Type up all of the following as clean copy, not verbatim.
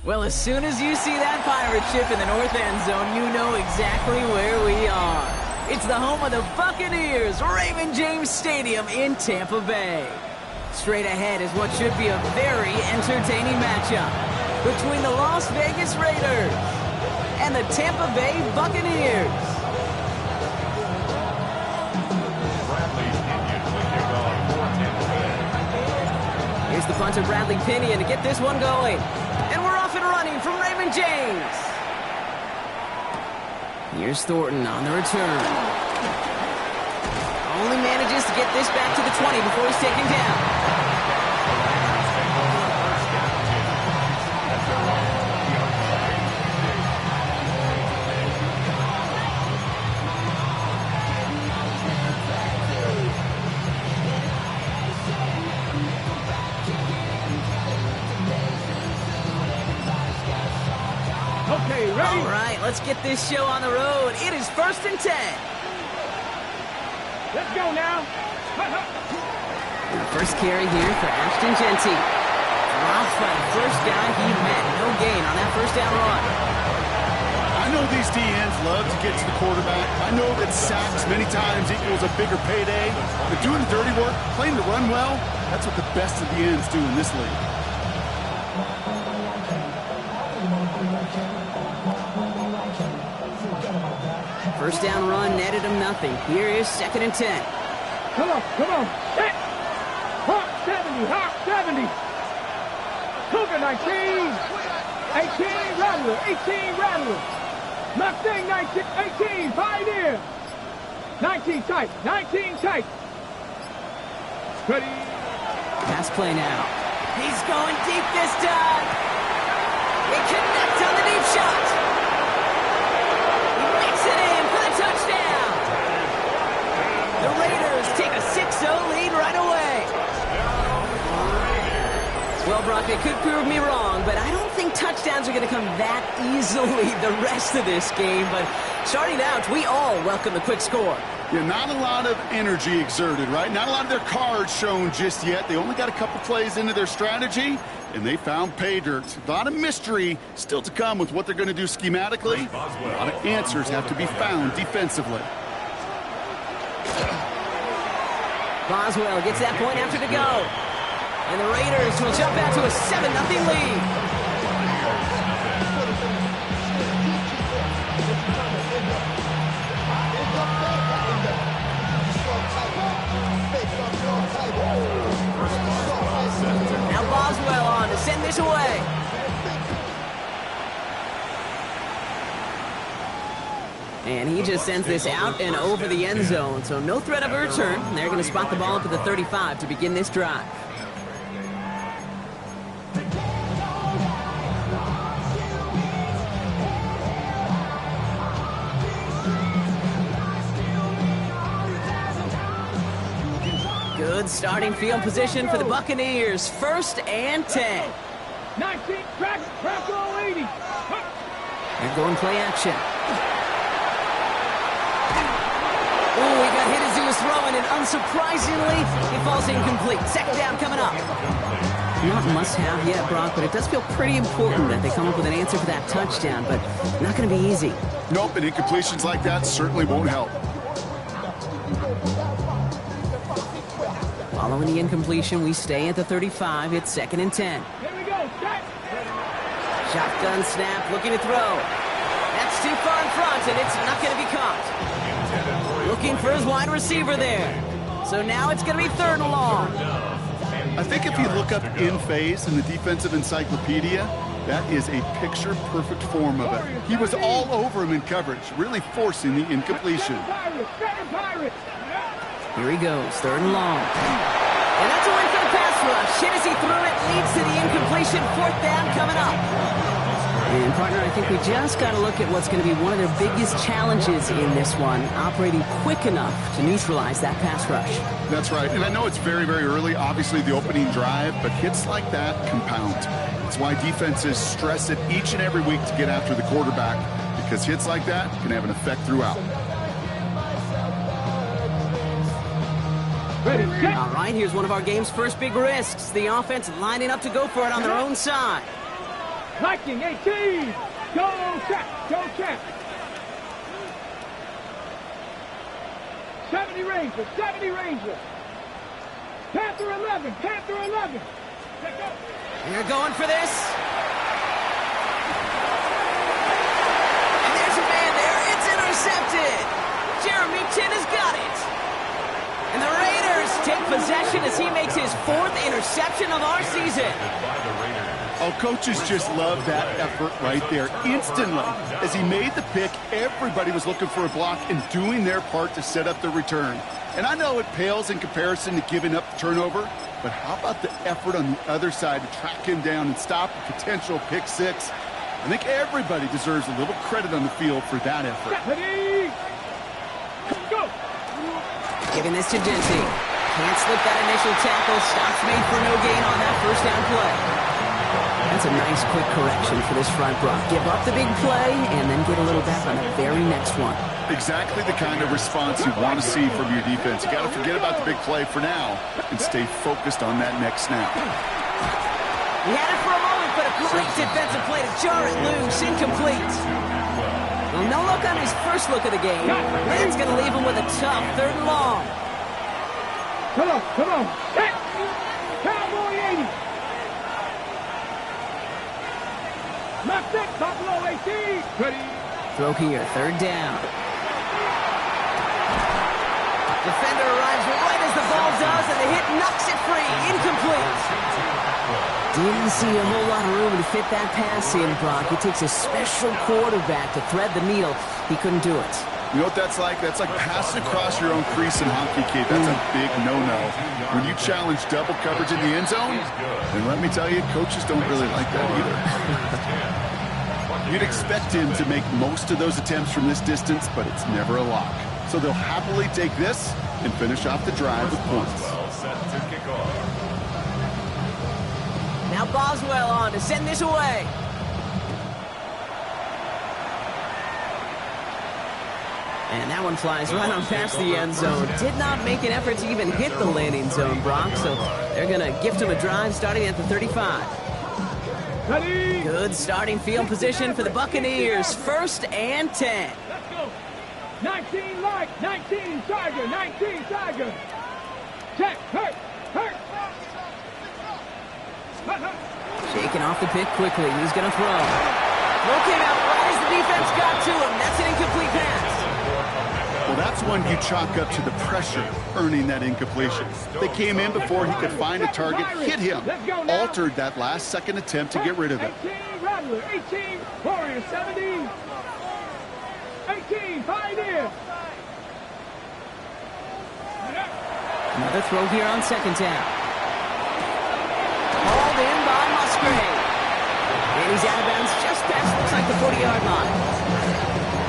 Well, as soon as you see that pirate ship in the north end zone, you know exactly where we are. It's the home of the Buccaneers, Raymond James Stadium in Tampa Bay. Straight ahead is what should be a very entertaining matchup between the Las Vegas Raiders and the Tampa Bay Buccaneers. Here's the punter, Bradley Pinion, to get this one going. And we're off and running from Raymond James. Here's Thornton on the return. Only manages to get this back to the 20 before he's taken down. Okay, ready? All right, let's get this show on the road. It is 1st and 10. Let's go now. And the first carry here for Ashton Genty. Dropped by the first guy he met. No gain on that first down run. I know these DNs love to get to the quarterback. I know that sacks many times equals a bigger payday. But doing the dirty work, playing to run well, that's what the best of the ends do in this league. First down run netted him nothing. Here is 2nd and 10. Come on, come on. Hit. Hawk 70, Hawk 70. Cougar 19. 18, Rattler, 18, Rattler. Mustang 19, 18, Pioneer. 19 tight, 19 tight. Ready. Pass play now. He's going deep this time. He connects on the deep shot. He makes it in for the touchdown. The Raiders take a 6-0 lead right away. Well, Brock, it could prove me wrong, but I don't think touchdowns are going to come that easily the rest of this game. But starting out, we all welcome the quick score. Yeah, not a lot of energy exerted, right? Not a lot of their cards shown just yet. They only got a couple plays into their strategy, and they found pay dirt. A lot of mystery still to come with what they're going to do schematically. A lot of answers have to be found defensively. Boswell gets that point after the go. And the Raiders will jump out to a 7-0 lead. Now Boswell on to send this away. And he just sends this out and over the end zone. So no threat of a return. They're going to spot the ball up at the 35 to begin this drive. Good starting field position for the Buccaneers. 1st and 10. 19, crack all 80. They're going play action. Oh, he got hit as he was throwing, and unsurprisingly, he falls incomplete. 2nd down coming up. Not must-have yet, Brock, but it does feel pretty important that they come up with an answer for that touchdown, but not going to be easy. Nope, and incompletions like that certainly won't help. Following the incompletion, we stay at the 35. It's 2nd and 10. Here we go, set. Shotgun snap, looking to throw. That's too far in front, and it's not going to be caught. Looking for his wide receiver there. So now it's going to be 3rd and long. I think if you look up in phase in the defensive encyclopedia, that is a picture-perfect form of it. He was all over him in coverage, really forcing the incompletion. Here he goes, 3rd and long. And that's a win for the pass rush. Hit as he threw it, leads to the incompletion. 4th down coming up. And, partner, I think we just got to look at what's going to be one of their biggest challenges in this one, operating quick enough to neutralize that pass rush. That's right, and I know it's very, very early, obviously the opening drive, but hits like that compound. That's why defenses stress it each and every week to get after the quarterback, because hits like that can have an effect throughout. All right, here's one of our game's first big risks. The offense lining up to go for it on their own side. Liking 18. Go check. Go check. 70 Rangers. 70 Rangers. Panther 11. Panther 11. You're going for this. And there's a man there. It's intercepted. Jeremy Chin has got it. And the Raiders take possession as he makes his 4th interception of our season. Oh, coaches just love that effort right there. Instantly, as he made the pick, everybody was looking for a block and doing their part to set up the return. And I know it pales in comparison to giving up the turnover, but how about the effort on the other side to track him down and stop a potential pick 6? I think everybody deserves a little credit on the field for that effort. Go. Giving this to Dempsey. Can't slip that initial tackle. Stops made for no gain on that first down play. That's a nice quick correction for this front row. Give up the big play and then get a little back on the very next one. Exactly the kind of response you want to see from your defense. You got to forget about the big play for now and stay focused on that next snap. He had it for a moment, but a great defensive play to jar it loose. Incomplete. Well, no look on his first look of the game. That's going to leave him with a tough 3rd and long. Come on. Come on. Set. Cowboy 80. Left it. Buffalo 18. Ready. Throw here. 3rd down. Defender arrives right as the ball does, and the hit knocks it free. Incomplete. Didn't see a whole lot of room to fit that pass in, Brock. It takes a special quarterback to thread the needle. He couldn't do it. You know what that's like? That's like passing across your own crease in hockey, kid. That's a big no-no. When you challenge double coverage in the end zone, and let me tell you, coaches don't really like that either. You'd expect him to make most of those attempts from this distance, but it's never a lock. So they'll happily take this and finish off the drive with points. Now Boswell on to send this away. And that one flies right on past the end zone. Did not make an effort to even hit the landing zone, Brock. So they're going to gift him a drive starting at the 35. Ready. Good starting field position for the Buccaneers. 1st and 10. Let's go. 19 light. 19 Tiger. 19 Tiger. Check. Hurt. Hurt. Shaking off the pick quickly. He's going to throw. Throw came out right as the defense got to him. That's an incomplete pass. Well, that's one you chalk up to the pressure earning that incompletion. They came in before he could find a target, hit him, altered that last-second attempt to get rid of it. 18 Rattler. 18 Warrior. 17. 18 Pioneer. Another throw here on 2nd down. Hauled in by Musgrave. And he's out of bounds just past, looks like the 40-yard line.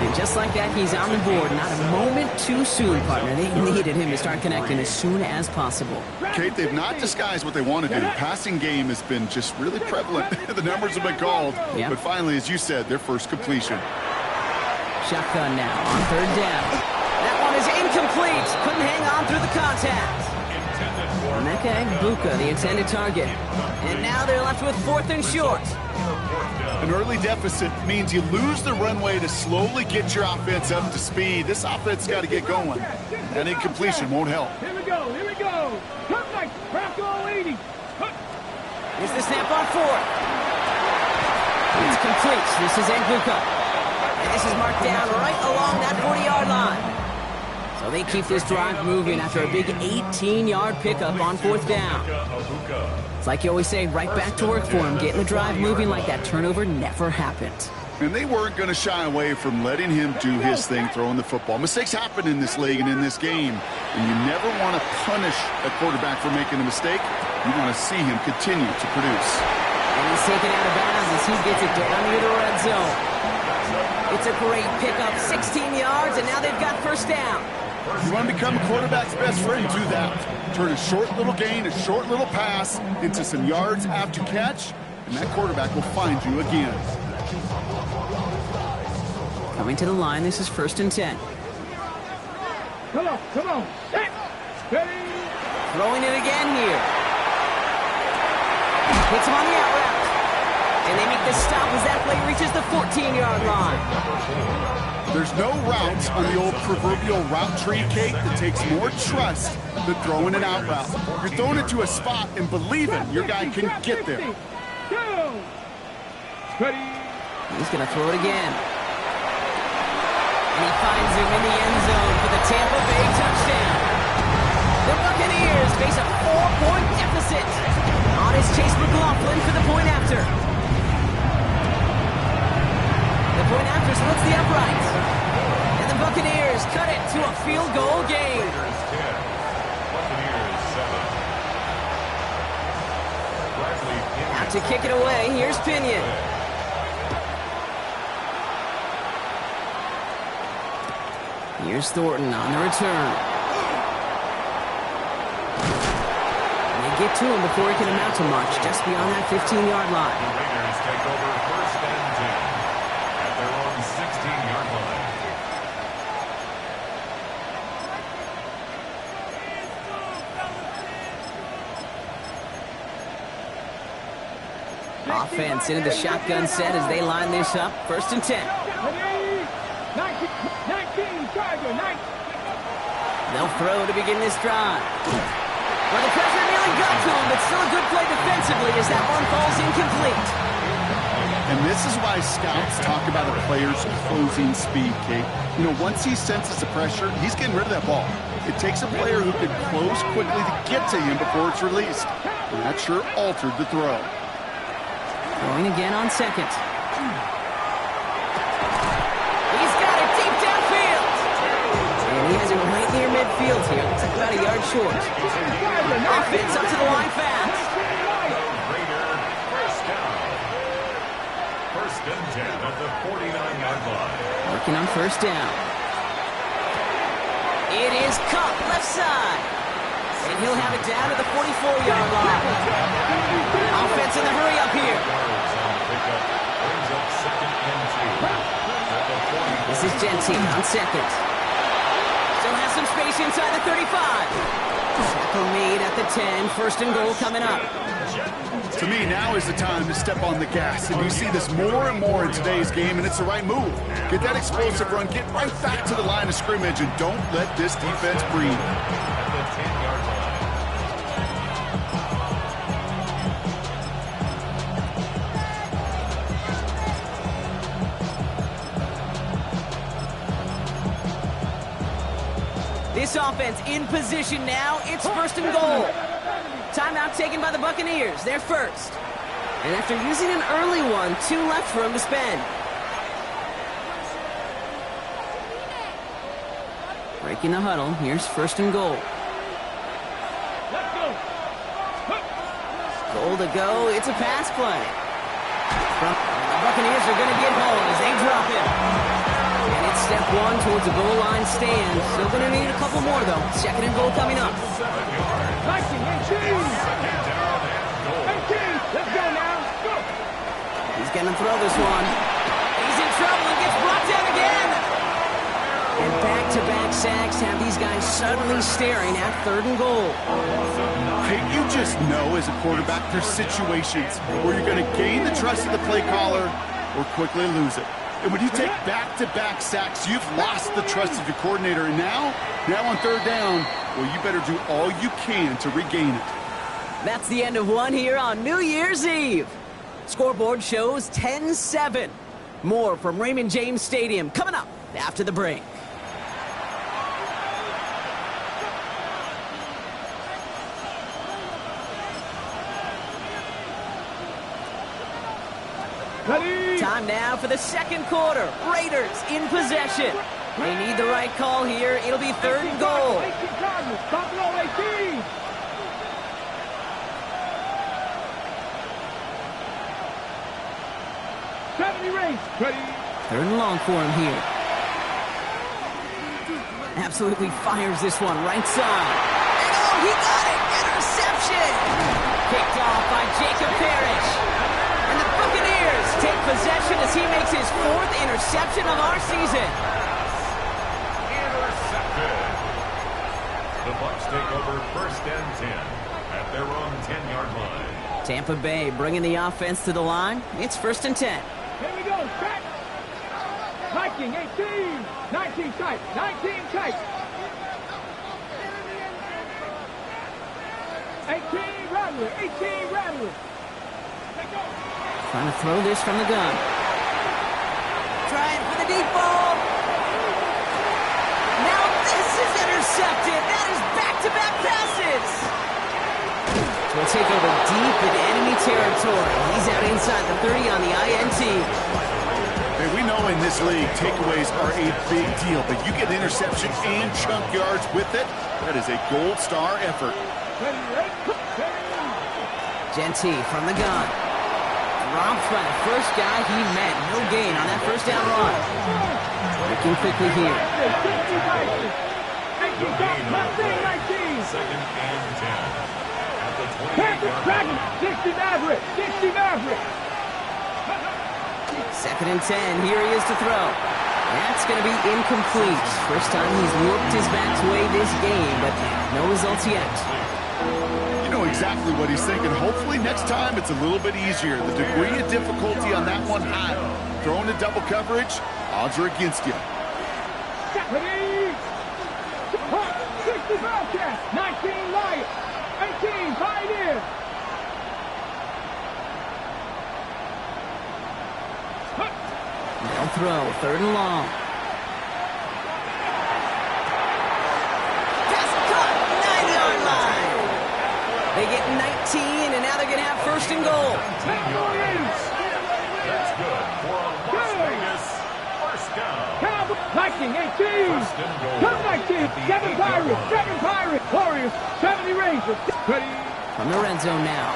And just like that, he's on the board. Not a moment too soon, partner. They needed him to start connecting as soon as possible. Kate, they've not disguised what they want to do. The passing game has been just really prevalent. The numbers have been called. Yep. But finally, as you said, their first completion. Shotgun now on 3rd down. That one is incomplete. Couldn't hang on through the contact. Emeka Egbuka, the intended target. And now they're left with 4th and short. An early deficit means you lose the runway to slowly get your offense up to speed. This offense got to get going. That incompletion won't help. Here we go. Here we go. Come next. Bronco 80. Here's the snap on 4th. It's complete. This is Egbuka. And this is marked down right along that 40-yard line. So they keep this drive moving after a big 18-yard pickup on 4th down. It's like you always say, right back to work for him, getting the drive moving like that turnover never happened. And they weren't going to shy away from letting him do his thing, throwing the football. Mistakes happen in this league and in this game. And you never want to punish a quarterback for making a mistake. You want to see him continue to produce. And he's taken out of bounds as he gets it down near the red zone. It's a great pickup, 16 yards, and now they've got 1st down. You want to become a quarterback's best friend, do that. Turn a short little gain, a short little pass into some yards after catch, and that quarterback will find you again. Coming to the line, this is 1st and 10. Come on, come on. Set. Ready. Throwing it again here. Hits him on the out route. And they make the stop as that play reaches the 14-yard line. There's no routes on the old proverbial route tree, Kate, that takes more trust than throwing an out route. You're throwing it to a spot and believing your guy can get there. He's going to throw it again. And he finds him in the end zone for the Tampa Bay touchdown. The Buccaneers face a 4-point deficit. On his Chase McLaughlin for the point after. The point after splits the uprights. And the Buccaneers cut it to a field goal game. Out to kick it away, here's Pinion. Here's Thornton on the return. And they get to him before he can amount to much, just beyond that 15-yard line. The Raiders take over first and 10 at their own 16-yard line. Offense into the shotgun set as they line this up. First and 10. 19, Tiger, 19. They'll throw to begin this drive. Well, the pressure nearly got to him, but still a good play defensively as that one falls incomplete. And this is why scouts talk about a player's closing speed, Kate. You know, once he senses the pressure, he's getting rid of that ball. It takes a player who can close quickly to get to him before it's released. And that sure altered the throw. Throwing again on second. He's got it deep downfield. And he has it right near midfield here. Looks like about a yard short. Offense up to the line fast. First and 10 at the 49-yard line. Working on first down. It is Cup left side. And he'll have it down to the 44-yard line. Offense in the hurry up here. This is Gentine on second. Still has some space inside the 35. Tackle made at the 10. First and goal coming up. To me, now is the time to step on the gas. And you see this more and more in today's game, and it's the right move. Get that explosive run, get right back to the line of scrimmage, and don't let this defense breathe. At the 10-yard line. This offense in position now. It's first and goal. Timeout taken by the Buccaneers. They're first. And after using an early one, 2 left for him to spend. Breaking the huddle. Here's first and goal. Goal to go. It's a pass play. The Buccaneers are going to get home as they drop him. And it's step 1 towards the goal line stand. Still going to need a couple more, though. Second and goal coming up. 19. Let's go now. Go. He's going to throw this one. He's in trouble and gets brought down again. And back-to-back sacks have these guys suddenly staring at third and goal. Hey, you just know as a quarterback there's situations where you're going to gain the trust of the play caller or quickly lose it. And when you take back-to-back sacks, you've lost the trust of your coordinator. And now on third down, well, you better do all you can to regain it. That's the end of one here on New Year's Eve. Scoreboard shows 10-7. More from Raymond James Stadium coming up after the break. Time now for the second quarter. Raiders in possession. They need the right call here. It'll be third and goal. 18 Cardinals. Top low 18. Third and long for him here. Absolutely fires this one right side. And oh, he got it! Interception! Picked off by Jacob Parrish. And the Buccaneers take possession as he makes his 4th interception of our season. Intercepted. The Bucs take over first and 10 at their own 10-yard line. Tampa Bay bringing the offense to the line. It's 1st and 10. Here we go, set. Viking, 18. 19 tight, 19 tight. 18 Rattler, 18 Rattler. Trying to throw this from the gun. Trying for the deep ball. Now this is intercepted. That is back-to-back passes. We'll take over deep in enemy territory. He's out inside the 30 on the INT. Hey, we know in this league, takeaways are a big deal, but you get interception and chunk yards with it. That is a gold star effort. Genty from the gun. Dropped by the first guy he met. No gain on that first down run. Looking quickly here. Second and 10. At the 28-yard 60 Maverick, 60 Maverick. 2nd and 10. Here he is to throw. That's going to be incomplete. First time he's looked his back way this game, but no results yet. You know exactly what he's thinking. Hopefully next time it's a little bit easier. The degree of difficulty on that one high. Throwing to double coverage, odds are against you. 60 Bobcat, 19 Lion, 18 Pioneer. They'll throw. 3rd and long. Pass caught. 9-yard line. They get 19, and now they're going to have 1st and goal. That's good for a Las Vegas first down. Viking, 18. Come 19. 7 Pirates, 7 Pirates. Warriors, 70 Rangers. From the red zone now.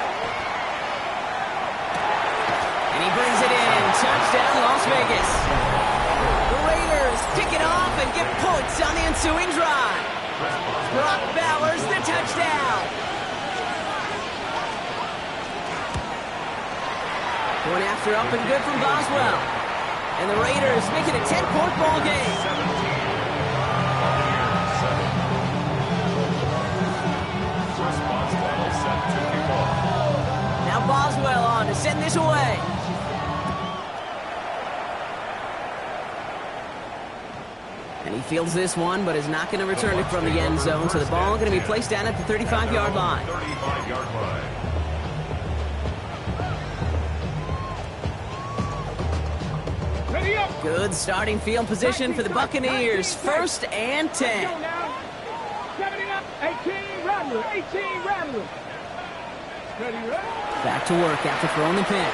And he brings it in. Touchdown, Las Vegas. The Raiders pick it off and get points on the ensuing drive. Brock Bowers, the touchdown. Going after up and good from Boswell. And the Raiders make it a 10-point ball game. 17. First Boswell set to kick off. Now Boswell on to send this away. And he fields this one, but is not going to return it from the end zone. So the ball going to be placed down at the 35-yard line. 35-yard line. Good starting field position for the Buccaneers. 1st and 10. 18 Rattler, 18 Rattler. Back to work after throwing the pick.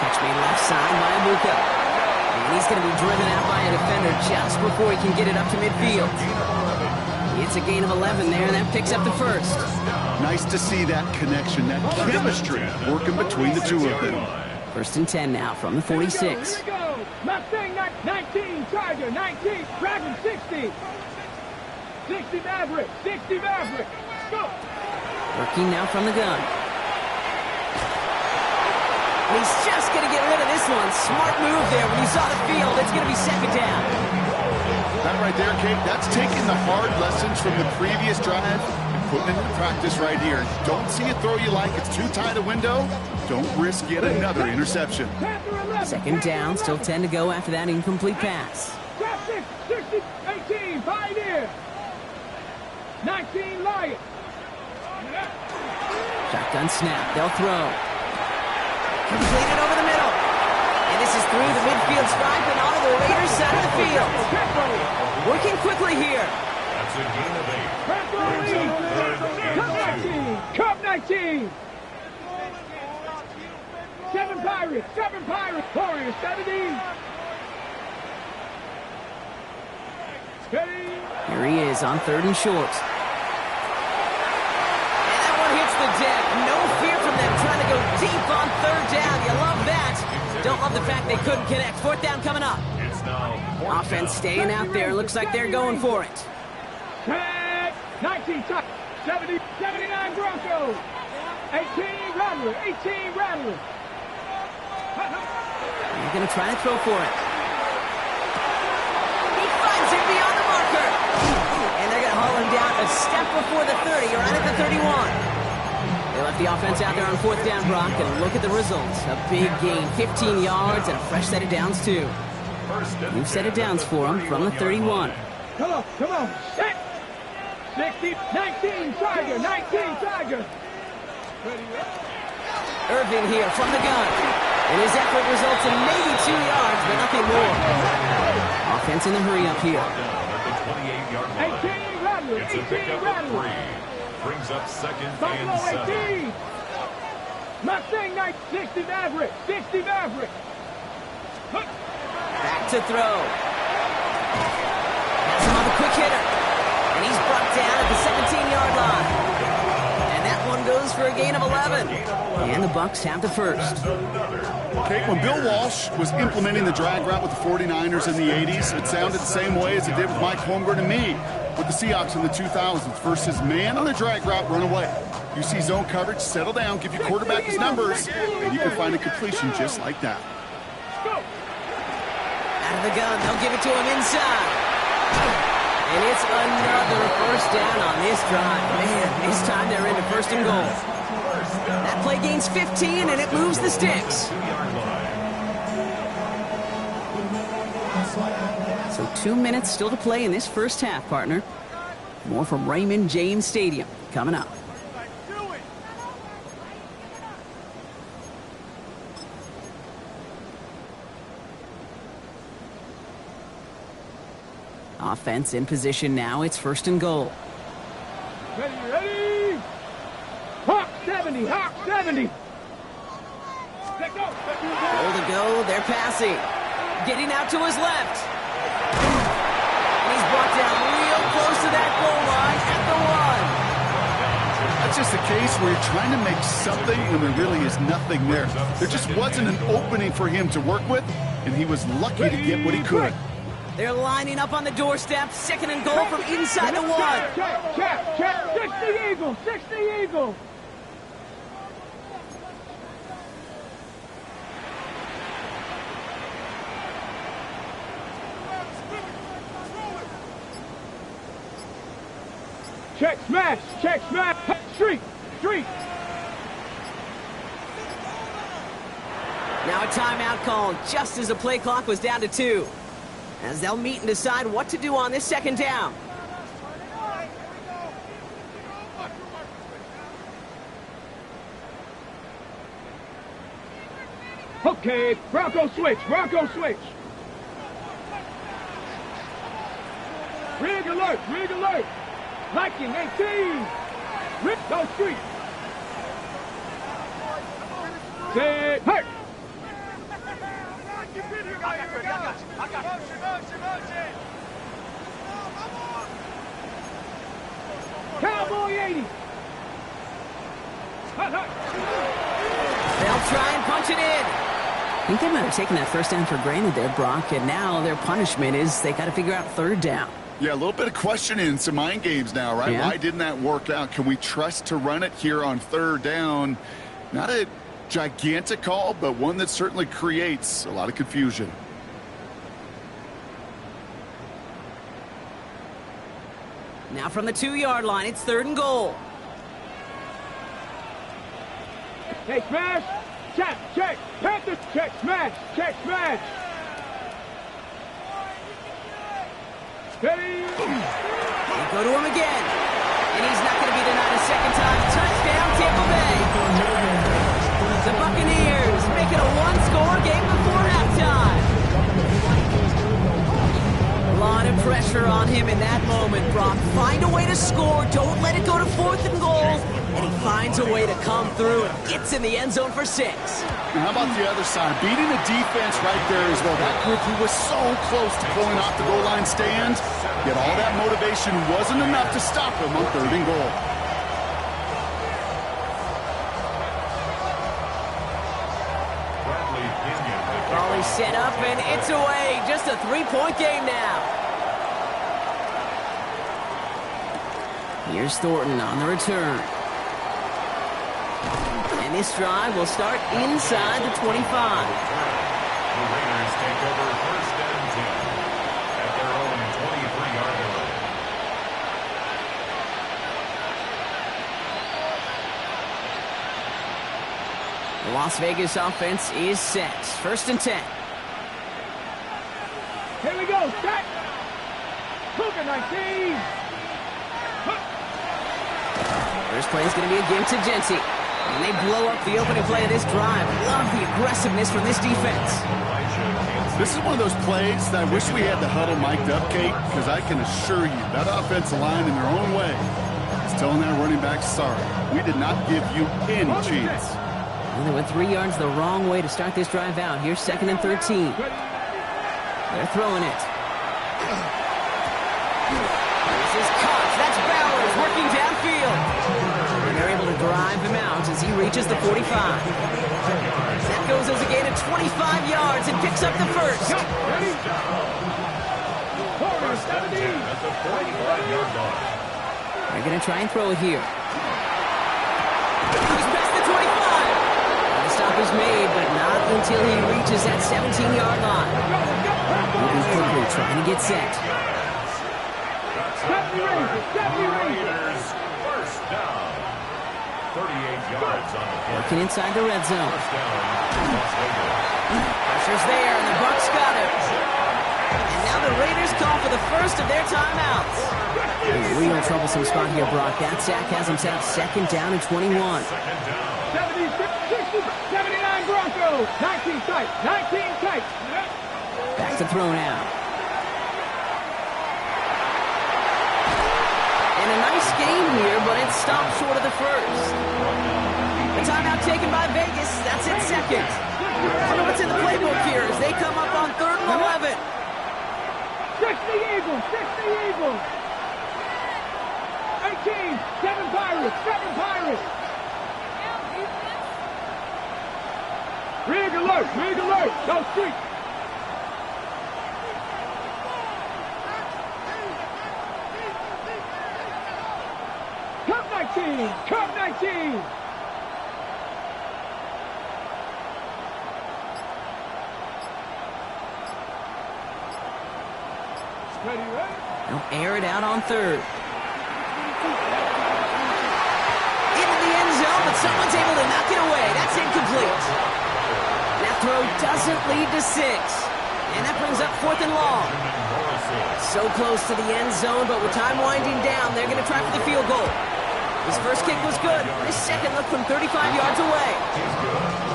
Catch made left side by Abuka. And he's going to be driven out by a defender just before he can get it up to midfield. It's a gain of 11 there, and that picks up the 1st. Nice to see that connection, that chemistry working between the two of them. 1st and 10 now from the 46. Here we go. Mustang 19, Charger 19, Dragon 60. 60 Maverick, 60 Maverick. Go. Working now from the gun. And he's just going to get rid of this one. Smart move there when he saw the field. It's going to be 2nd down. That right there, Kate, that's taking the hard lessons from the previous drive and putting it into practice right here. Don't see a throw you like. It's too tight a window. Don't risk yet another interception. 2nd down, still 10 to go after that incomplete pass. 60, 18, Pioneer. 19, Lion. Shotgun snap, they'll throw. Completed over the middle. And this is through the midfield stripe and onto the Raiders side of the field. Working quickly here. That's a gain of 8. Cup 19. 7 Pirates, 7 Pirates. Warriors, 70. Steady. Here he is on 3rd and short. And that one hits the deck. No fear from them trying to go deep on 3rd down. You love that. Don't love the fact they couldn't connect. 4th down coming up. It's now Offense staying out there. Looks like they're going for it. Tag. 19 touch. 70, 79 Broncos. 18 Rattler, 18 Rattler. They're going to try to throw for it. He finds it beyond the marker. And they're going to haul him down a step before the 30, or right at the 31. Left the offense out there on 4th down, Brock, and look at the results. A big gain, 15 yards, and a fresh set of downs, too. New set of downs for him from the 31. Come on, set! 60, 19, Tiger, 19, Tiger! Irving here from the gun. And his effort results in maybe 2 yards, but nothing more. Offense in the hurry up here. 18, Rattler, It's a 18, pickup of Rattler! 3. Brings up 2nd Buffalo, and 7. 18! Mustang, 60 Maverick, 60 Maverick! Back to throw. Has him on the quick hitter. And he's brought down at the 17-yard line. And that one goes for a gain of 11. And the Bucs have the first. Okay, when Bill Walsh was implementing the drag route with the 49ers in the 80s, it sounded the same way as it did with Mike Holmgren and me with the Seahawks in the 2000s versus man on a drag route, run away. You see zone coverage, settle down, give your quarterback his numbers, and you can find a completion just like that. Out of the gun, they'll give it to him inside. And it's another first down on this drive. Man, this time they're into 1st and goal. That play gains 15, and it moves the sticks. So 2 minutes still to play in this first half, partner. More from Raymond James Stadium coming up. Offense in position now. It's 1st and goal. Ready? Hawk 70, Hawk 70! Let go! Goal to go. They're passing. Getting out to his left. And he's brought down real close to that goal line at the 1. That's just a case where you're trying to make something when there really is nothing there. There just wasn't an opening for him to work with, and he was lucky to get what he could. They're lining up on the doorstep. 2nd and goal from inside the 1. Check! 60 Eagles! 60 Eagles! Check smash! Street! Now a timeout called just as the play clock was down to 2. As they'll meet and decide what to do on this 2nd down. Okay, Bronco switch! Rig alert! Viking 18! Rip those streets! Say, hurt! Cowboy 80! They'll try and punch it in. I think they might have taken that 1st down for granted there, Brock, and now their punishment is they got to figure out 3rd down. Yeah, a little bit of questioning, some mind games now, right? Yeah. Why didn't that work out? Can we trust to run it here on 3rd down? Not a gigantic call, but one that certainly creates a lot of confusion. Now from the 2-yard line, it's 3rd and goal. Hey, smash! Check! Panthers, check, smash! Ready? They go to him again. And he's not going to be denied a 2nd time. Touchdown, Tampa Bay. The Buccaneers make it a 1-score game before halftime. A lot of pressure on him in that moment, Brock. Find a way to score. Don't let it go to 4th and goal. And he finds a way to come through and gets in the end zone for 6. And how about the other side? Beating the defense right there as well. That group who was so close to pulling off the goal line stand, yet all that motivation wasn't enough to stop him on 3rd and goal. Ball is set up and it's away. Just a 3-point game now. Here's Thornton on the return. And this drive will start inside the 25. The Raiders take over 1st and 10 at their own 23-yard line. Las Vegas offense is set. 1st and 10. Here we go, set. Cougar 19. First play is going to be a give to Genty. And they blow up the opening play of this drive. Love the aggressiveness from this defense. This is one of those plays that I wish we had the huddle mic'd up, Kate, because I can assure you that offensive line in their own way is telling that running back, sorry, we did not give you any chance. Well, they went 3 yards the wrong way to start this drive out. Here's 2nd and 13. They're throwing it. This is Cox. That's Bowers working downfield. And they're able to drive him out as he reaches the 45. That goes as a gain of 25 yards and picks up the first. Ready? Corner 17. At the 45-yard line. They're going to try and throw it here. He's past the 25. The stop is made, but not until he reaches that 17-yard line. Moving quickly, trying to get set. Raiders, first down. 38 yards on the play. Working inside the red zone. First down, Las Vegas. Pressure's there, and the Bucs got it. And now the Raiders call for the first of their timeouts. A real troublesome spot here, Brock. That sack has himself 2nd down and 21. 70, 60, 79 Broncos. 19 tight. 19 tight. Back to throw now. And a nice game here, but it stopped short of the first. The timeout taken by Vegas. That's its 2nd. I don't know what's in the playbook here as they come up on 3rd and 11. 60 Eagles. 60 Eagles. 18. 7 Pirates. 7 Pirates. Rig alert. Rig alert. Go street. Cup 19. Cup 19. Ready, ready? They'll air it out on 3rd. Into the end zone, but someone's able to knock it away. That's incomplete. That throw doesn't lead to 6. And that brings up 4th and long. So close to the end zone, but with time winding down, they're going to try for the field goal. His first kick was good. His second looked from 35 yards away.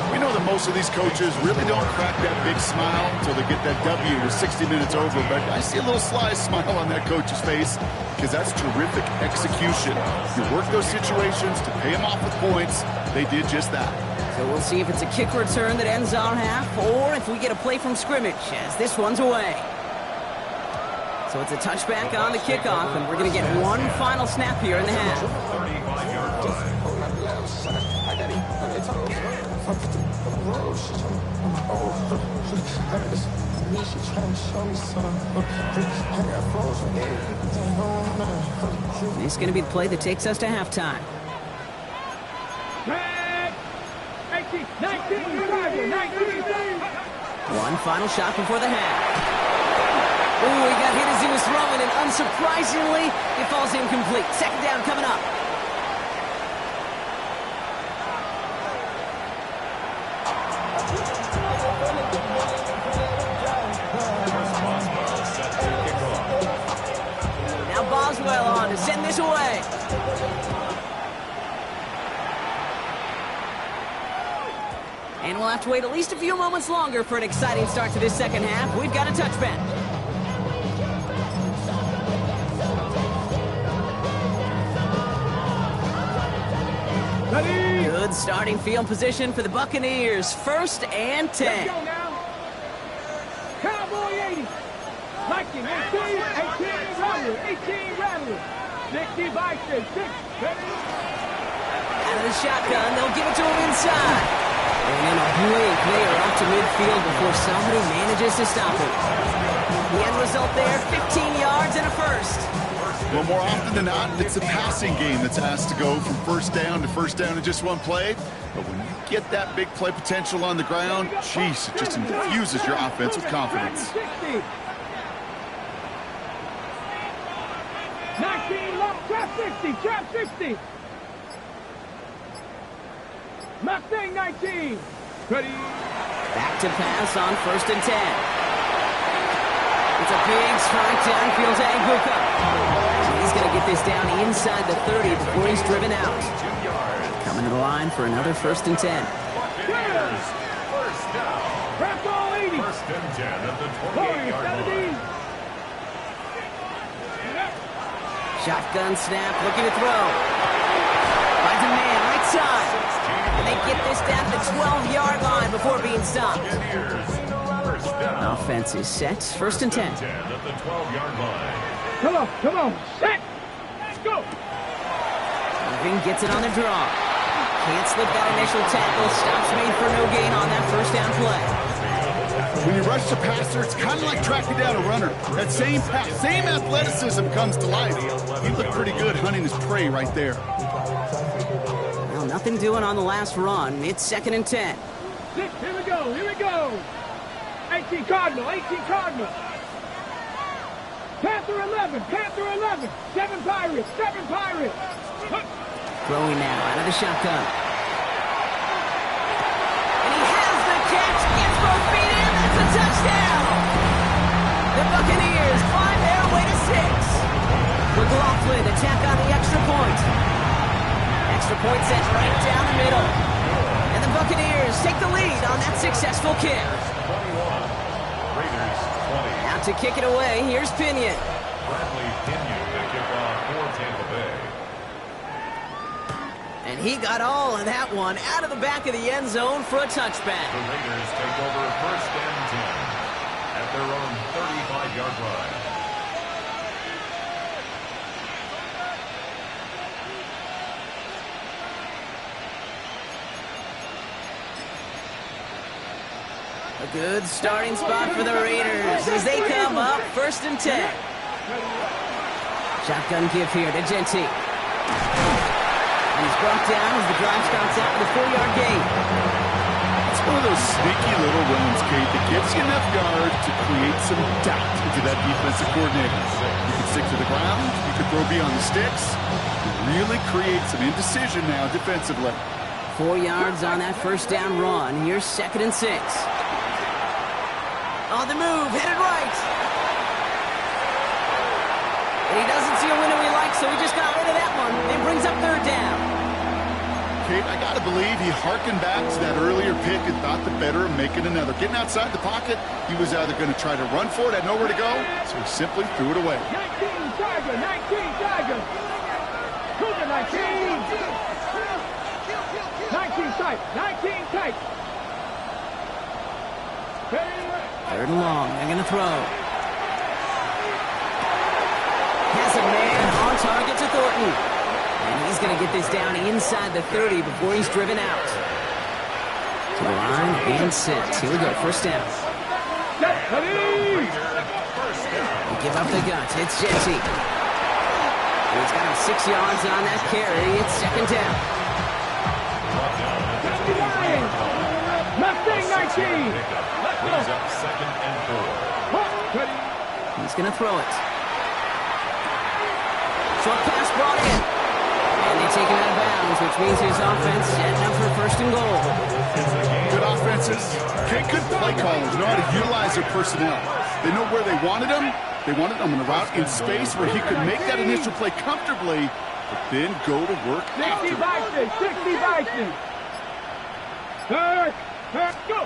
We know that most of these coaches really don't crack that big smile until they get that W with 60 minutes over, but I see a little sly smile on that coach's face because that's terrific execution. You work those situations to pay them off with points. They did just that. So we'll see if it's a kick return that ends on half or if we get a play from scrimmage as this one's away. So it's a touchback on the kickoff, and we're going to get one final snap here in the half. 35-yard line. This is going to be the play that takes us to halftime. 18, 19, 19. One final shot before the half. Ooh, he got hit as he was throwing, and unsurprisingly, it falls incomplete. 2nd down coming up. Now Boswell on to send this away. And we'll have to wait at least a few moments longer for an exciting start to this second half. We've got a touchback. Ready? Good starting field position for the Buccaneers. 1st and Let's 10. go now. Cowboy 80. Viking 18, 18 Rattler, 18 Rattler. 60 Viking, 6. Ready? Out of the shotgun, they'll give it to him inside. And in a blink, they are out to midfield before somebody manages to stop it. The end result there, 15 yards and a first. Well, more often than not, it's the passing game that's asked to go from first down in just one play. But when you get that big play potential on the ground, jeez, it just infuses your offense with confidence. 19, lock, trap 60, trap 60. Mustang 19. Ready. Back to pass on 1st and 10. It's a big strike downfield to Aguka. He's going to get this down inside the 30 before he's driven out. Coming to the line for another 1st and 10. First down. Press all 80. 1st and 10 at the 28-yard line. Shotgun snap, looking to throw. Finds a man, right side. And they get this down to the 12-yard line before being stopped. Offense is set. 1st and 10. At the 12-yard line. Come on, set. Let's go. Irving gets it on the draw. Can't slip that initial tackle. Stops made for no gain on that 1st down play. When you rush the passer, it's kind of like tracking down a runner. That same pass, same athleticism comes to life. He looked pretty good hunting his prey right there. Well, nothing doing on the last run. It's 2nd and 10. 6, here we go. 18 Cardinal. Panther 11. 7 Pirates. Throwing now out of the shotgun. And he has the catch. Gets both feet in. That's a touchdown. The Buccaneers climb their way to 6. McLaughlin attack on the extra point. Extra point sent right down the middle. And the Buccaneers take the lead on that successful kick. 21. Raiders 20. Out to kick it away, here's Pinion. Bradley Pinion to kick off for Tampa Bay. And he got all of that one out of the back of the end zone for a touchback. The Raiders take over 1st and 10 at their own 35-yard line. A good starting spot for the Raiders as they come up 1st and 10. Shotgun give here to Genty. He's brought down as the drive starts out with a 4-yard gain. It's one of those sneaky little runs, Kate, that gives you enough yards to create some doubt into that defensive coordinator. You can stick to the ground, you can throw beyond the sticks, you really create some indecision now defensively. 4 yards on that 1st down run. Here's 2nd and 6. On the move, headed right. And he doesn't see a window he likes, so he just got rid of that one. It brings up 3rd down. Kate, I got to believe he hearkened back to that earlier pick and thought the better of making another. Getting outside the pocket, he was either going to try to run for it, had nowhere to go, so he simply threw it away. 19 Tiger. Cougar 19. 19 tight. 3rd and long, they're going to throw. Has a man on target to Thornton. And he's going to get this down inside the 30 before he's driven out. To the line and set. Here we go, 1st down. Ready. They give up the guts. It's Genty. And he's got him 6 yards on that carry. It's 2nd down. Mustang 19. Brings up 2nd and 4. He's going to throw it. Short pass brought in. And they take him out of bounds, which means his offense setting up for 1st and goal. Good offenses. Kate, good play callers know how to utilize their personnel. They know where they wanted him. They wanted him on a route in space where he could make that initial play comfortably, but then go to work after. 60 Bison. Go.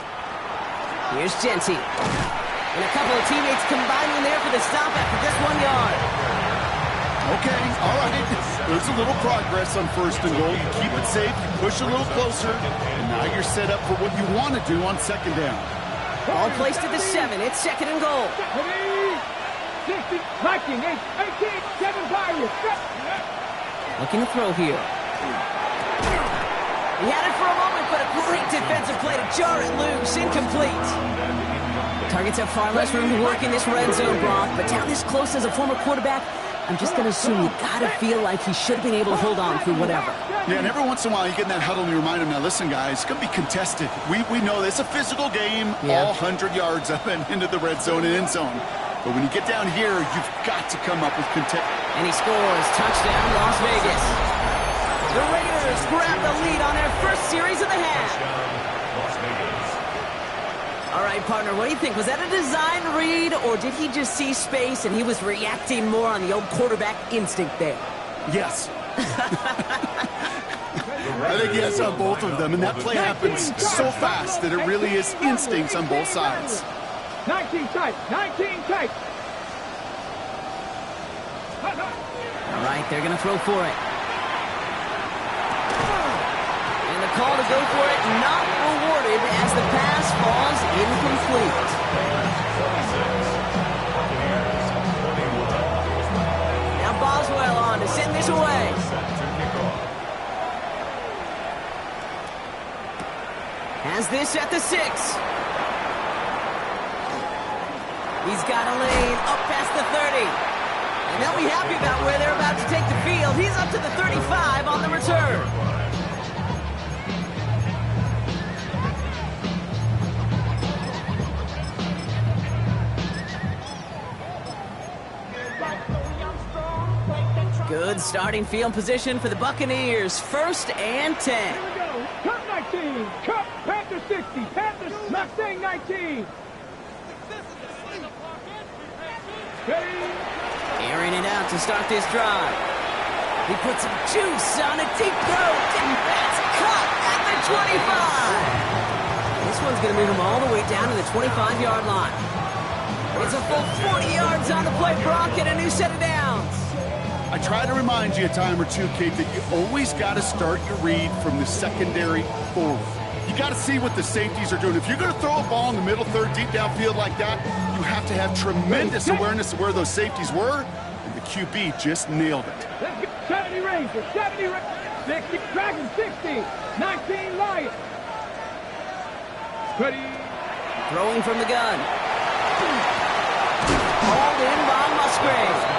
Here's Genty. And a couple of teammates combining there for the stop after just 1 yard. Okay, all right. There's a little progress on 1st and goal. You keep it safe, you push a little closer, and now you're set up for what you want to do on 2nd down. All placed at the 7. It's 2nd and goal. 60, Viking, 18, 7 Pirates. Looking to throw here. He had it for a moment, but a great defensive play to jar it loose. Incomplete. Targets have far less room to work in this red zone, Brock, but down this close as a former quarterback, I'm just going to assume you got to feel like he should have been able to hold on through whatever. Yeah, and every once in a while you get in that huddle and you remind him, now listen, guys, it's going to be contested. We know this. It's a physical game, all 100 yards up and into the red zone and end zone. But when you get down here, you've got to come up with contest. And he scores. Touchdown, Las Vegas. The Raiders grab the lead on their first series of the half. Las Vegas. All right, partner, what do you think? Was that a design read, or did he just see space and he was reacting more on the old quarterback instinct there? Yes. I think yes on both of them, and that play happens so fast that it really is instincts on both sides. 19 tight, 19 tight. All right, they're going to throw for it. And the call to go for it not rewarded as the pass falls incomplete. Now Boswell on to send this away. Has this at the 6. He's got a lane up past the 30. And they'll be happy about where they're about to take the field. He's up to the 35 on the return. Good starting field position for the Buccaneers. 1st and 10. Here we go. Cut 19. Cut. Panther 60. Panthers Mustang 19. Airing it out to start this drive. He puts some juice on a deep throw. That's caught at the 25. This one's going to move him all the way down to the 25-yard line. It's a full 40 yards on the play, Brock, and a new set of downs. I try to remind you a time or two, Kate, that you always got to start your read from the secondary forward. You got to see what the safeties are doing. If you're going to throw a ball in the middle third, deep downfield like that, you have to have tremendous awareness of where those safeties were, and the QB just nailed it. 70 Rangers, 70 Rangers, 60 Dragons, 60, 19 Lions. Ready. Throwing from the gun. Hauled in by Musgrave.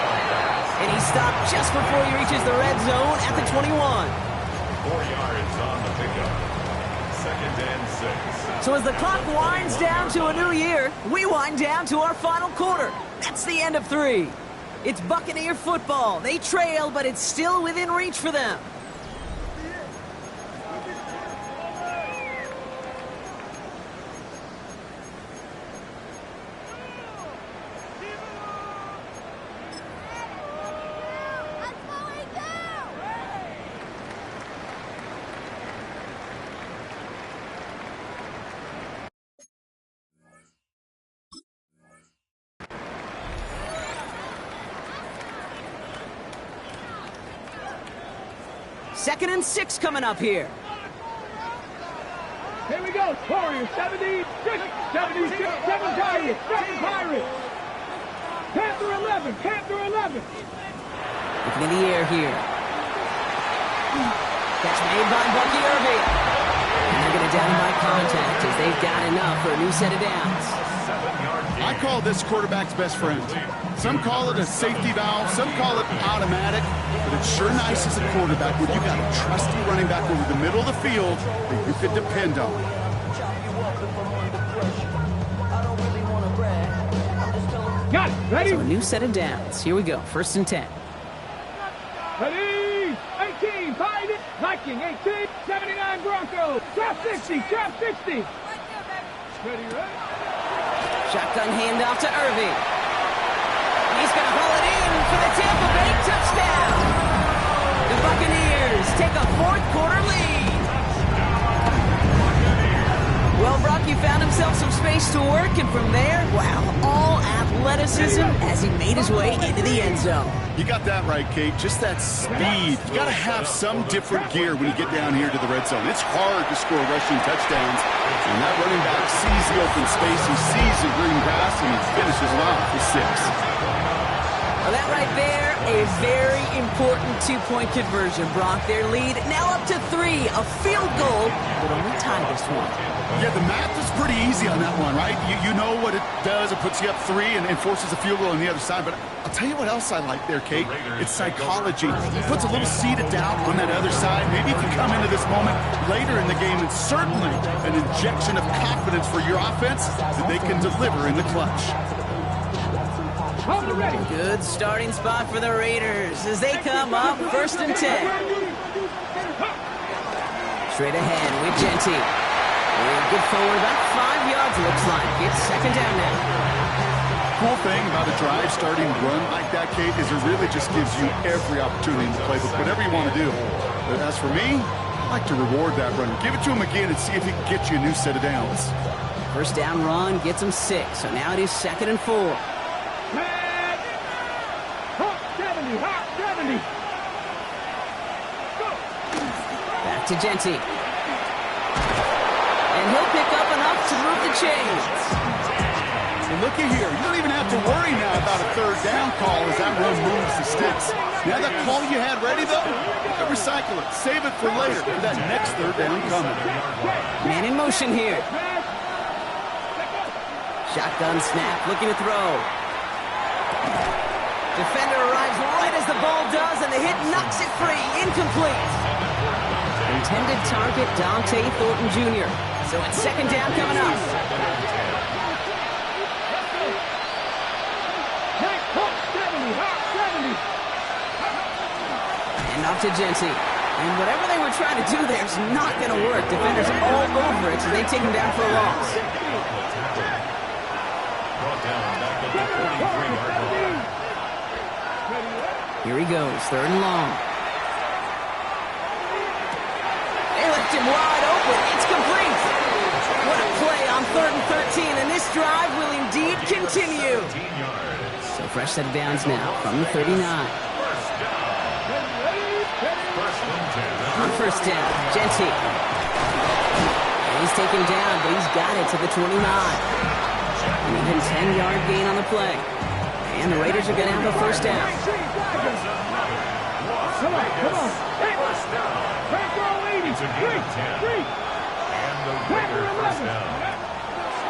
And he stopped just before he reaches the red zone at the 21. 4 yards on the pickup. 2nd and 6. So as the clock winds down to a new year, we wind down to our final quarter. That's the end of 3. It's Buccaneer football. They trail, but it's still within reach for them. Second and 6 coming up here. Here we go. Warriors, 76, 76, 7 Pirates, 7 Pirates. Panther 11, Panther 11. Looking in the air here. Catch made by Bucky Irving. And they're going to down him by contact as they've got enough for a new set of downs. I call this quarterback's best friend. Some call it a safety valve, some call it automatic, but it's sure nice as a quarterback when you got a trusty running back over the middle of the field that you can depend on. Got it. Ready? So a new set of downs. Here we go. 1st and 10. Ready? 18, Pirates, Viking, 18, 79 Broncos, trap 60, trap 60. Ready, ready? Shotgun handoff to Irving. He's going to haul it in for the Tampa Bay touchdown. The Buccaneers take a 4th quarter lead. Well, Brock, he found himself some space to work, and from there, wow, all athleticism as he made his way into the end zone. You got that right, Kate. Just that speed. You got to have some different gear when you get down here to the red zone. It's hard to score rushing touchdowns. And that running back sees the open space, he sees the green grass, and he finishes it off with 6. Well, that right there, a very important 2-point conversion, Brock. Their lead now up to 3. A field goal would only tie this one. Yeah, the math is pretty easy on that one, right? You know what it does. It puts you up 3 and forces a field goal on the other side. But I'll tell you what else I like there, Kate. It's psychology. It puts a little seed of doubt on that other side. Maybe you can come into this moment later in the game, and certainly an injection of confidence for your offense that they can deliver in the clutch. Good starting spot for the Raiders as they come up 1st and 10. Straight ahead with Genty. We'll get forward about 5 yards, looks like. It's second down now. Cool thing about a drive starting run like that, Kate, is it really just gives you every opportunity in the playbook, whatever you want to do. But as for me, I like to reward that run. Give it to him again and see if he can get you a new set of downs. First down run gets him 6, so now it is 2nd and 4. Hot 70, hot 70. Go. Back to Genty. And he'll pick up enough to move the chains. And look at here, you don't even have to worry now about a third down call as that run moves the sticks. Now that call you had ready, though, recycle it. Save it for later for that next third down coming. Man in motion here. Shotgun snap, looking to throw. Defender arrives right as the ball does, and the hit knocks it free. Incomplete. Intended target, Dante Thornton Jr. So it's second down coming up. And off to Genty. And whatever they were trying to do there is not going to work. Defenders all over it, so they take him down for a loss. Here he goes, 3rd and long. They left him wide open. It's complete. What a play on 3rd and 13, and this drive will indeed continue. So fresh set of downs now from the 39. On first down, Genty. And he's taken down, but he's got it to the 29. An even 10-yard gain on the play. And the Raiders are going to have a first down. Come on. Back row 80. Three. And the Raiders first down.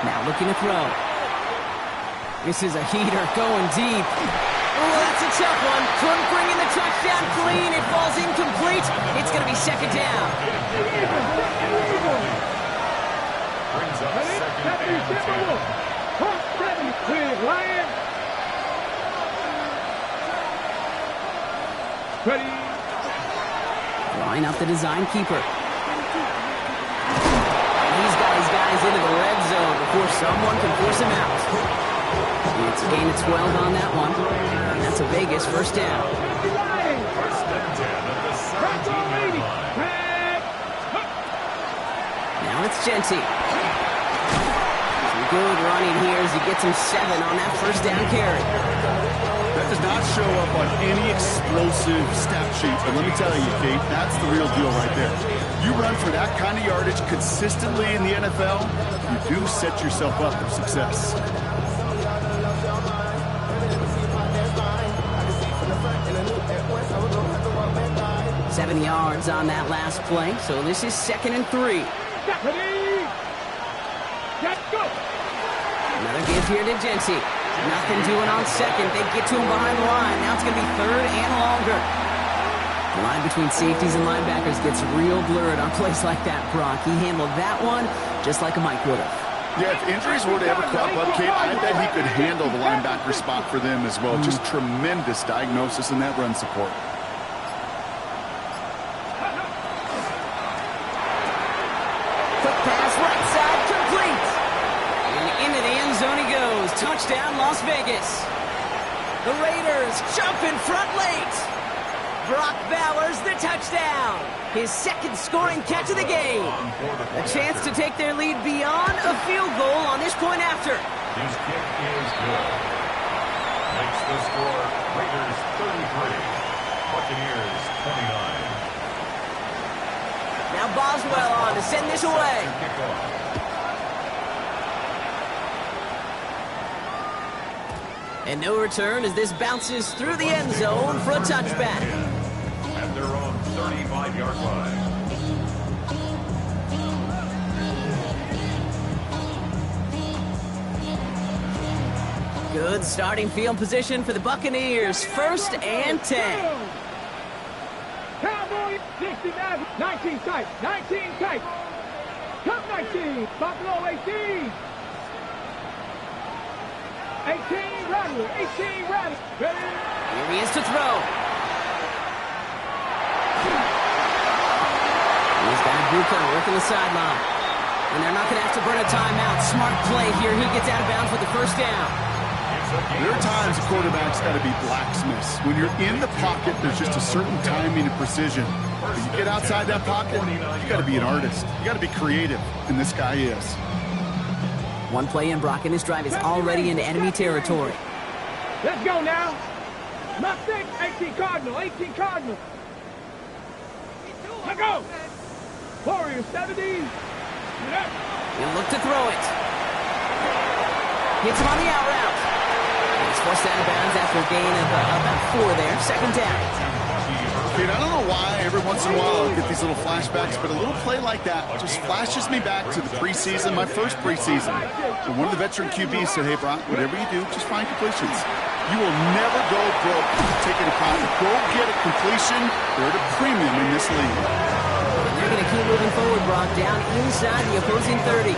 Now looking to throw. This is a heater going deep. Oh, that's a tough one. Couldn't bring in the touchdown clean. It falls incomplete. It's going to be second down. Brings up second and 10. Lion. Ready. Line up the design keeper. He's got his guys into the red zone before someone can force him out. It's a gain of 12 on that one. And that's a Vegas first down. First and 10 at the 17-yard line. Now it's Genty. Some good running here as he gets him 7 on that first down carry. That does not show up on any explosive stat sheet, but let me tell you, Kate, that's the real deal right there. You run for that kind of yardage consistently in the NFL, you do set yourself up for success. Seven yards on that last play, so this is 2nd and 3. Another give here to Genty. Nothing doing on second. They get to him behind the line. Now it's going to be 3rd and longer. The line between safeties and linebackers gets real blurred on plays like that, Brock. He handled that one just like a Mike would have. Yeah, if injuries were to ever crop up, Kate, I bet he could handle the linebacker spot for them as well. Just tremendous diagnosis in that run support. Quick pass, right side, complete. And into the end zone he goes. Touchdown, Las Vegas. The Raiders jump in front late. Brock Bowers the touchdown. His 2nd scoring catch of the game. A chance to take their lead beyond a field goal on this point after. His kick is good. Makes the score Raiders 33, Buccaneers 29. Now Boswell on to send this away. And no return as this bounces through the end zone for a touchback. At their own 35-yard line. Good starting field position for the Buccaneers. 1st and 10. Cowboy 69, 19 tight, 19 tight. Top 19, Buffalo 18. 18 Rattler, 18 Rattler. Ready? Here he is to throw. Buka working the sideline. And they're not going to have to burn a timeout. Smart play here. He gets out of bounds with the first down. There are times a quarterback's got to be blacksmiths. When you're in the pocket, there's just a certain timing and precision. When you get outside that pocket, you got to be an artist. You got to be creative, and this guy is. One play in, Brock, and this drive is already into enemy territory. Let's go now. Not 6, 18 Cardinal, 18 Cardinal. Let's go. Warriors, 70. He'll look to throw it. Hits him on the out route. He's forced out of bounds after a gain of about 4 there. Second down. Dude, I don't know why every once in a while I'll get these little flashbacks, but a little play like that just flashes me back to the preseason, my first preseason. And one of the veteran QBs said, hey, Brock, whatever you do, just find completions. You will never go broke taking a pocket. Go get a completion. They're at a premium in this league. They're going to keep moving forward, Brock, down inside the opposing 30.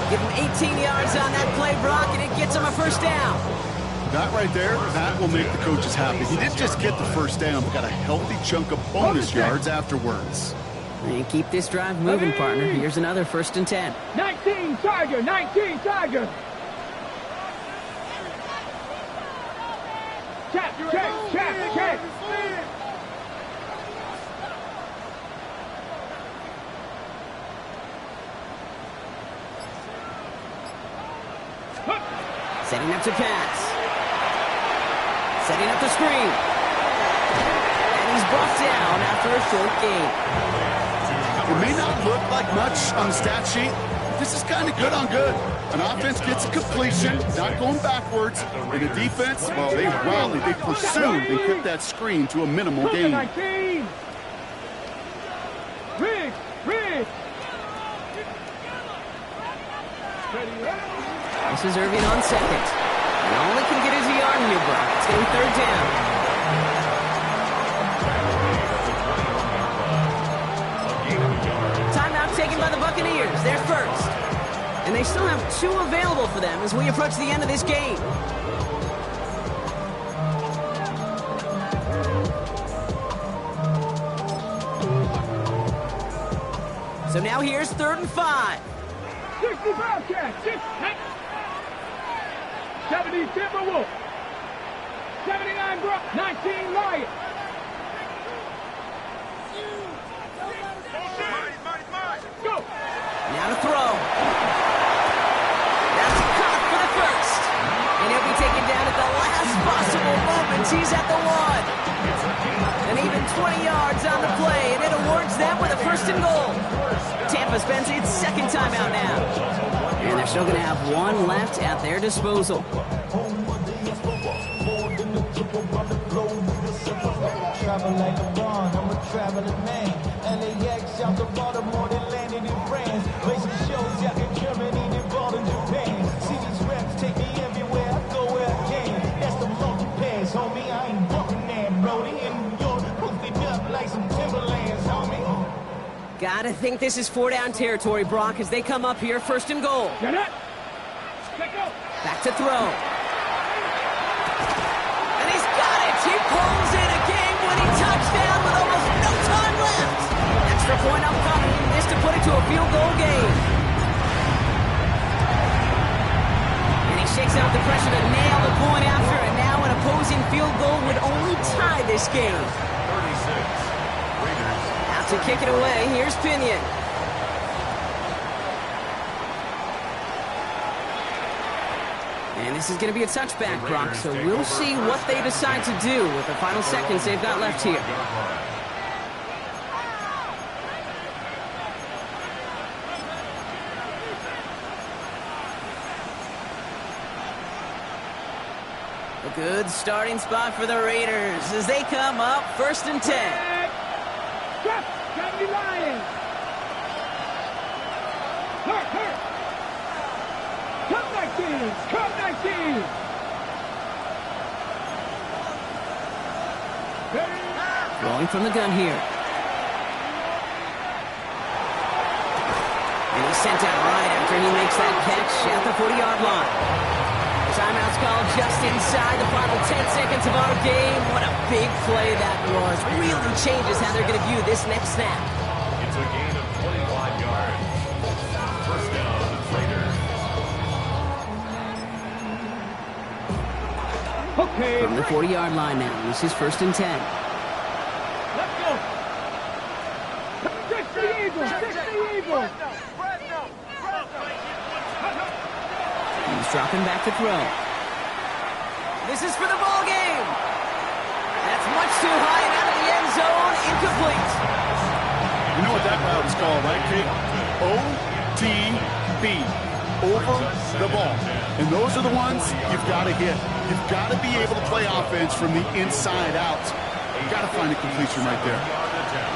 Give him 18 yards on that play, Brock, and it gets him a first down. That right there, that will make the coaches happy. He didn't just get the first down, but got a healthy chunk of bonus yards afterwards. And keep this drive moving, partner. Here's another 1st and 10. 19 Tiger, 19 Tiger. Check. Setting up to pass. Setting up the screen. And he's brought down after a short gain. It may not look like much on the stat sheet, but this is kind of good on good. An offense gets a completion, not going backwards. And the defense, well, they rallied, they pursued, they kept that screen to a minimal gain. 19. Rig. This is Irving on second. And only can get his yard here, Brock. It's going to be 3rd down. Timeout taken by the Buccaneers. They're first. And they still have 2 available for them as we approach the end of this game. So now here's 3rd and 5. 60 Bobcat, 70 Timberwolf, 79 Brook, 19 Lion. Go! Now to throw. That's caught for the first. And he'll be taken down at the last possible moment. He's at the 1. And even 20 yards on the play, and it awards them with a 1st and goal. Tampa spends its 2nd timeout now. And they're still going to have 1 left at their disposal. Travel like a bond, I'm a traveling man. LAX out the Baltimore, they landed in France. Racing shows out in Germany, they bought in Japan. See these reps take me everywhere, I go where I can. That's the monkey pass, homie. I ain't walking that roadie in New York, hooked up like some Timberlands, homie. Gotta think this is 4-down territory, Brock, as they come up here, 1st and goal. Get it! Check out! Back to throw. And he's got it! He pulls in a game-winning touchdown with almost no time left. Extra point upcoming. He missed to put it to a field goal game. And he shakes out the pressure to nail the point after, and now an opposing field goal would only tie this game. 36. Raiders. Out to kick it away, here's Pinion. And this is going to be a touchback, Brock, so we'll see what they decide to do with the final seconds they've got left here. A good starting spot for the Raiders as they come up 1st and 10. Stop! 70 Lions! Hurt! Come 19! Come 19! Rolling from the gun here. And he's sent out right after he makes that catch at the 40-yard line. Timeout's called just inside the final 10 seconds of our game. What a big play that was. Really changes how they're going to view this next snap. It's a gain of 25 yards. First down, Raiders. Okay. From the 40-yard line now. This is 1st and 10. Let's go. Fix the Eagle. Fix the Eagle. He's dropping back to throw. This is for the ball game. That's much too high and out of the end zone. Incomplete. You know what that route is called, right, Kate? OTB. Over the ball. And those are the ones you've got to hit. You've got to be able to play offense from the inside out. You've got to find a completion right there.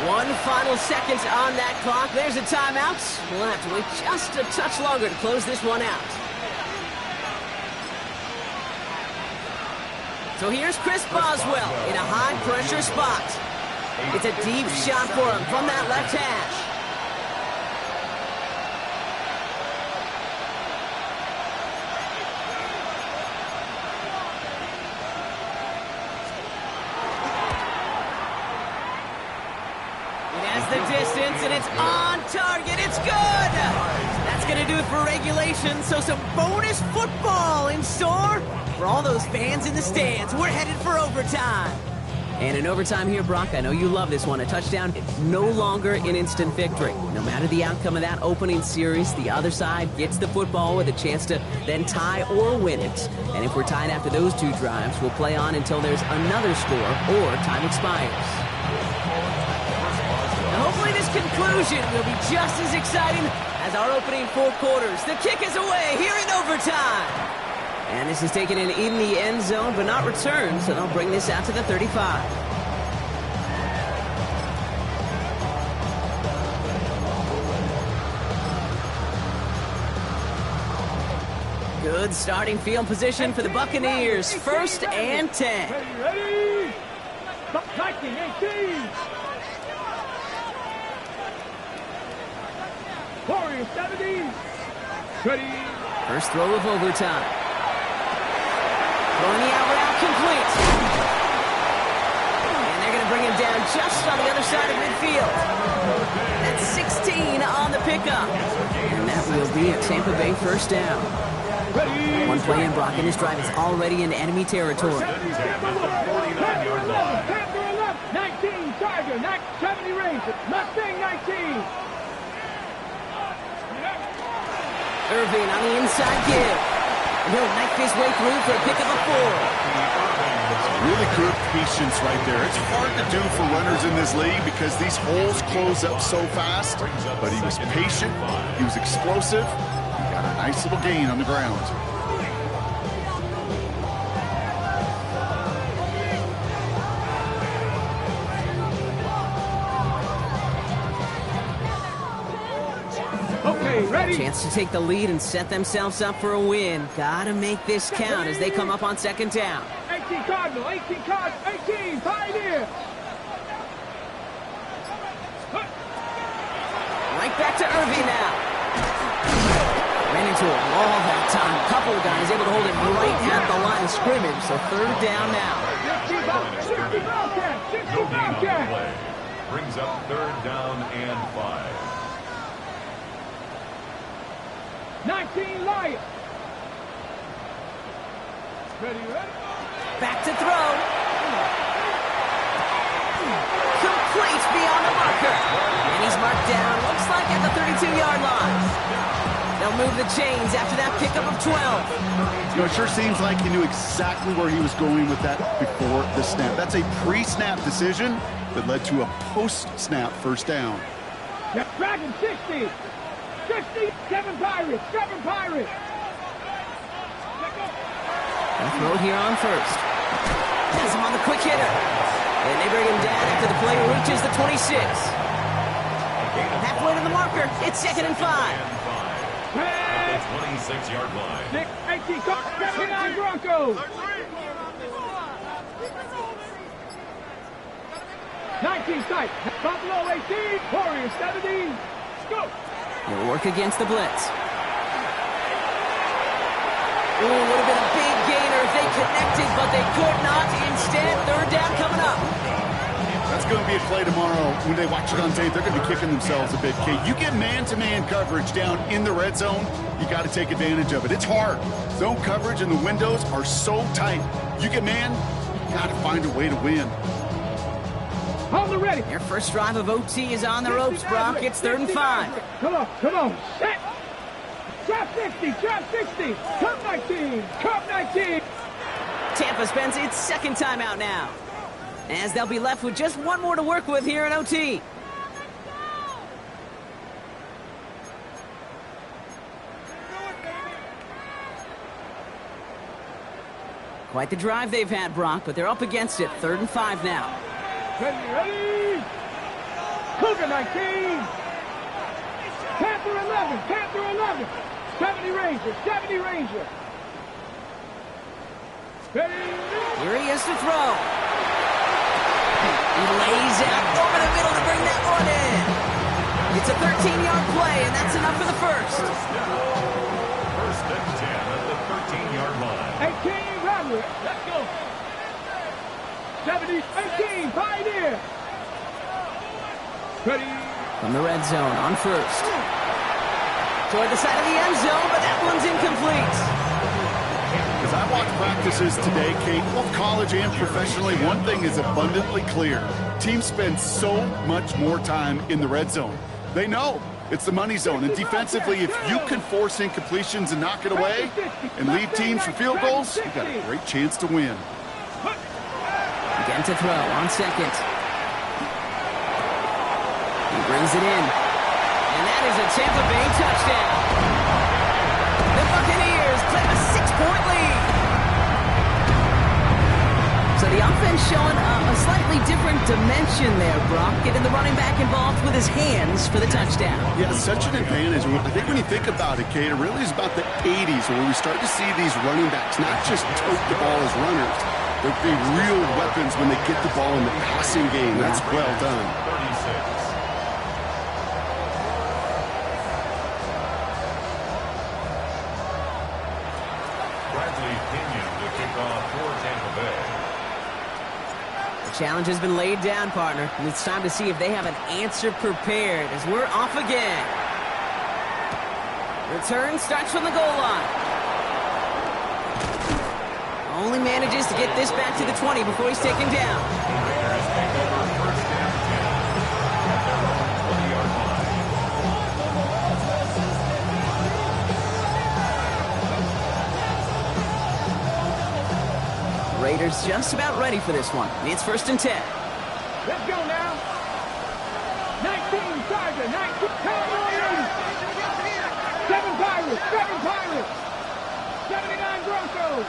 One final second on that clock. There's a timeout. We'll have to wait just a touch longer to close this one out. So here's Chris Boswell in a high-pressure spot. It's a deep shot for him from that left hash. It has the distance, and it's on target. It's good! That's going to do it for regulation, so some bonus football in store for all those fans in the stands. We're headed for overtime. And in overtime here, Brock, I know you love this one. A touchdown, no longer an instant victory. No matter the outcome of that opening series, the other side gets the football with a chance to then tie or win it. And if we're tied after those two drives, we'll play on until there's another score or time expires. Now, hopefully this conclusion will be just as exciting as our opening 4 quarters. The kick is away here in overtime. And this is taken in the end zone, but not returned, so they'll bring this out to the 35. Good starting field position for the Buccaneers. 1st and 10. Ready? Stop tracking, 18. Warriors 70. Ready? First throw of overtime. Throwing the out route complete. And they're going to bring him down just on the other side of midfield. That's 16 on the pickup. And that will be a Tampa Bay first down. One play in, Brock, and this drive is already in enemy territory. 19, Tiger, 70 range. Mustang 19. Irving on the inside give. And he'll knife his way through for a pick of a 4. Really good patience right there. It's hard to do for runners in this league because these holes close up so fast. But he was patient. He was explosive. He got a nice little gain on the ground. Okay, ready? Chance to take the lead and set themselves up for a win. Gotta make this count as they come up on 2nd down. 18 Cardinal, 18 Cardinal, 18 Pioneer. Right back to Irving now. Ran into a wall that time. A couple of guys able to hold it right at the line of scrimmage. So 3rd down now. 60 Bobcat, 60 Bobcat. Brings up 3rd down and 5. 19 Lion. Ready? Back to throw. Complete beyond the marker. And he's marked down, looks like at the 32-yard line. They'll move the chains after that pickup of 12. You know, it sure seems like he knew exactly where he was going with that before the snap. That's a pre-snap decision that led to a post-snap first down. Yep, Dragon 60. 60, 7 Pirates, 7 Pirates. They'll throw it here on 1st. Has him on the quick hitter. And they bring him down after the play reaches the 26. Halfway to the marker. It's 2nd and 5. At the 26-yard line. 18, 79 Broncos. 19 sight. Buffalo 18, Warriors 17. Go. He'll work against the blitz. Ooh, would have been a big gainer if they connected, but they could not. Instead, 3rd down coming up. That's going to be a play tomorrow when they watch it on tape. They're going to be kicking themselves a bit, Kate. You get man-to-man coverage down in the red zone, you got to take advantage of it. It's hard. Zone coverage and the windows are so tight. You get man, you got to find a way to win. Hold it ready. Their first drive of OT is on the ropes, Brock. It's 3rd and 5. Come on. Set. Drop 60, drop 60. Come 19, come 19. Tampa spends its second timeout now, as they'll be left with just one more to work with here in OT. Quite the drive they've had, Brock, but they're up against it. 3rd and 5 now. Ready. Cougar 19. Panther 11. 70 Ranger. Ready. Here he is to throw. He lays out over the middle to bring that one in. It's a 13-yard play, and that's enough for the first. First and 10 at the 13-yard line. 18, Robert. Let's go. 70, 18, Pioneer. Ready. From the red zone on first. Toward the side of the end zone, but that one's incomplete. As I watch practices today, Kate, both college and professionally, one thing is abundantly clear. Teams spend so much more time in the red zone. They know it's the money zone. And defensively, if you can force incompletions and knock it away and lead teams for field goals, you've got a great chance to win. Again to throw on second. He brings it in. And that is a Tampa Bay touchdown. The Buccaneers claim a 6-point lead. So the offense showing a slightly different dimension there, Brock. Getting the running back involved with his hands for the touchdown. Yeah, such an advantage. I think when you think about it, Kate, it really is about the 80s where we start to see these running backs not just tote the ball as runners, but be real weapons when they get the ball in the passing game. That's well done. 36. Challenge has been laid down, partner, and it's time to see if they have an answer prepared as we're off again. Return starts from the goal line. Only manages to get this back to the 20 before he's taken down. Raiders just about ready for this one. It's 1st and 10. Let's go now. 19 Tiger, 19 Cowboy 80. 7 Pirates. 79 Broncos.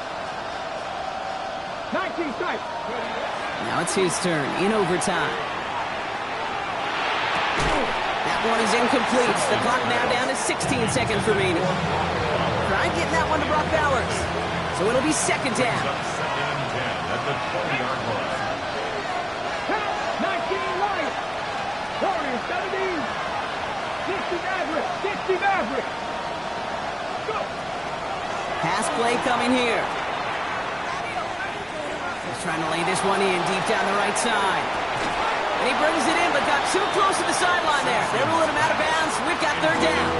19 Tiger. Now it's his turn in overtime. That one is incomplete. The clock now down to 16 seconds remaining. Try getting that one to Brock Bowers. So it'll be 2nd down. At the 20-yard line. 19 Lions. Warriors 17. 60 Maverick. Go. Pass play coming here. He's trying to lay this one in deep down the right side. And he brings it in, but got too close to the sideline there. They're ruling him out of bounds. We've got 3rd down.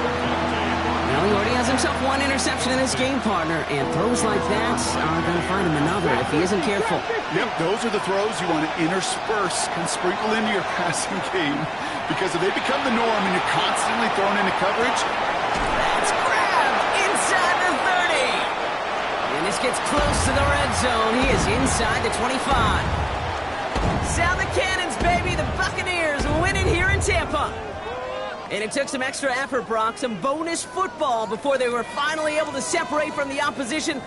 Well, he already has himself one interception in this game, partner, and throws like that are going to find him another if he isn't careful. Yep, those are the throws you want to intersperse and sprinkle into your passing game, because if they become the norm and you're constantly thrown into coverage, that's grabbed inside the 30. And this gets close to the red zone. He is inside the 25. Sound the cannons, baby. The Buccaneers win it here in Tampa. And it took some extra effort, Brock, some bonus football before they were finally able to separate from the opposition